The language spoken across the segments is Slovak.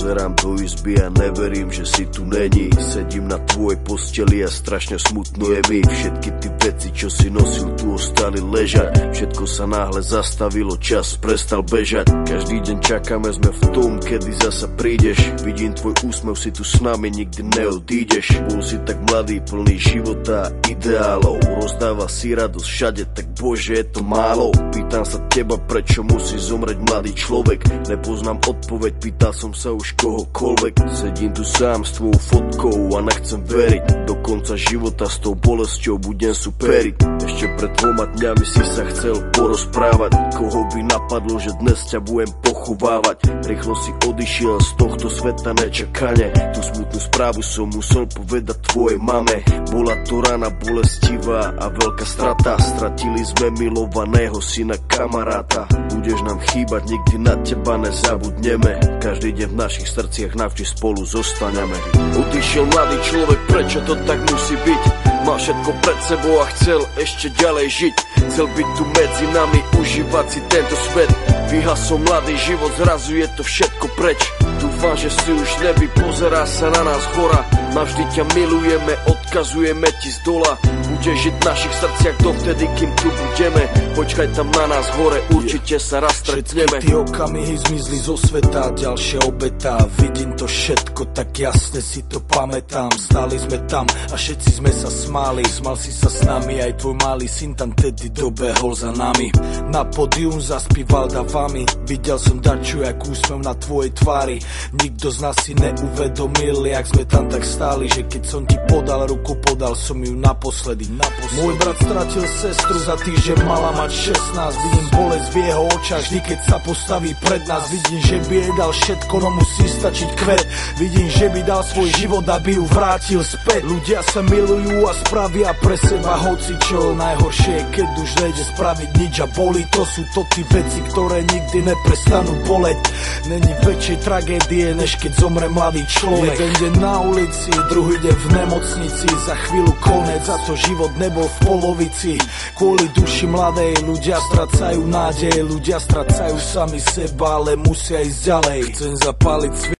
Pozerám do izby a neverím, že si tu není. Sedím na tvojej posteli a strašne smutno je mi. Všetky ty veci, čo si nosil, tu ostali ležať. Všetko sa náhle zastavilo, čas prestal bežať. Každý deň čakáme, sme v tom, kedy zasa prídeš. Vidím tvoj úsmev, si tu s nami, nikdy neodídeš. Bol si tak mladý, plný života a ideálov. Rozdáva si radosť všade, tak bože, je to málo. Pýtam sa teba, prečo musí zomrieť mladý človek. Nepoznám odpoveď, pýtal som sa už kohokoľvek. Sedím tu sám s tvojou fotkou a nechcem veriť. Do konca života s tou bolesťou budem superiť. Ešte pred 2 dňami si sa chcel porozprávať. Koho by napadlo, že dnes ťa budem pochovávať. Rýchlo si odišiel z tohto sveta nečakane. Tú smutnú správu som musel povedať tvojej mame. Bola to rana bolestivá a veľká strata. Stratili sme milovaného syna kamaráta. Budeš nám chýbať, nikdy na teba nezabudneme. Každý deň v našich srdciach navždy spolu zostaneme. Odišiel mladý človek, prečo to tak musí byť? Mal všetko pred sebou a chcel ešte ďalej žiť. Chcel byť tu medzi nami, užívať si tento svet. Vyhasol mladý život, zrazu je to všetko preč. Dúfam, že si už v nebi, pozerá sa na nás hora. Navždy ťa milujeme, odkazujeme ti z dola. Budeš žiť v našich srdciach dovtedy, kým tu budeme. Počkaj tam na nás hore, určite sa raz stretneme. Všetky tie okamihy zmizli zo sveta, ďalšia obeta. Vidím to všetko, tak jasne si to pamätám. Stáli sme tam a všetci sme sa smáli. Smal si sa s nami, aj tvoj malý syn tam tedy dobehol za nami. Na pódium zaspíval davami. Videl som daču, jak úsmev na tvojej tvári. Nikto z nás si neuvedomil, jak sme tam tak stáli, že keď som ti podal ruku, podal som ju naposledy. Môj brat stratil sestru za týždeň, mala mať 16. Vidím bolesť v jeho očách, vždy keď sa postaví pred nás. Vidím, že by jej dal všetko, no musí stačiť kvet. Vidím, že by dal svoj život, aby ju vrátil späť. Ľudia sa milujú a spravia pre seba hocičo. Najhoršie je, keď už nejde spraviť nič a boli. To sú to tí veci, ktoré nikdy neprestanú boleť. Není väčšej tragédie, než keď zomre mladý človek. Jeden deň na ulici, druhý deň v nemocnici. Za chvíľu konec, za to život nebol v polovici. Kvôli duši mladej ľudia strácajú nádej. Ľudia strácajú sami seba, ale musia ísť ďalej. Chcem zapáliť sviet.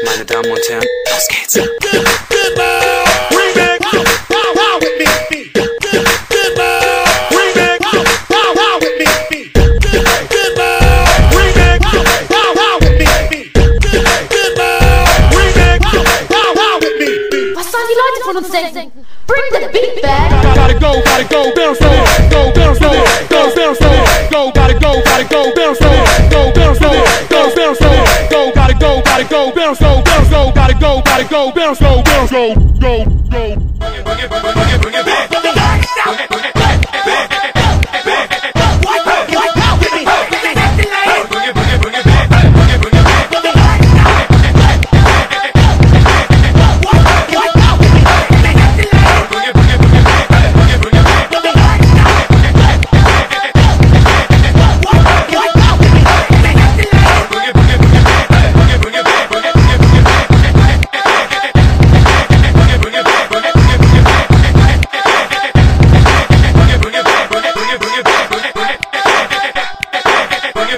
Meine Damen und Herren, los geht's. Bring the beat back. Gotta go, bounce on it. Go, bounce on it. Go, bounce on it. Go, gotta go, bounce on it. Go, bounce on it. Go, bounce on it. Go, gotta go, bounce on, bounce on. Gotta go, bounce on, bounce on. Go, go.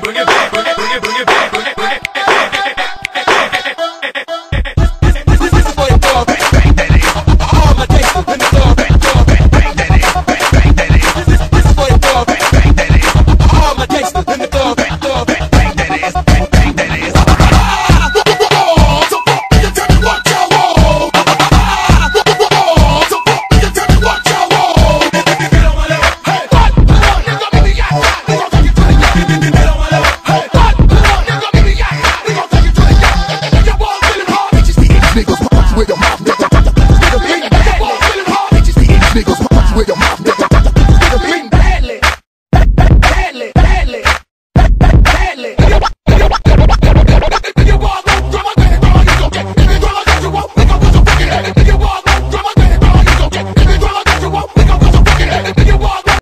Bring it back. With your mouth.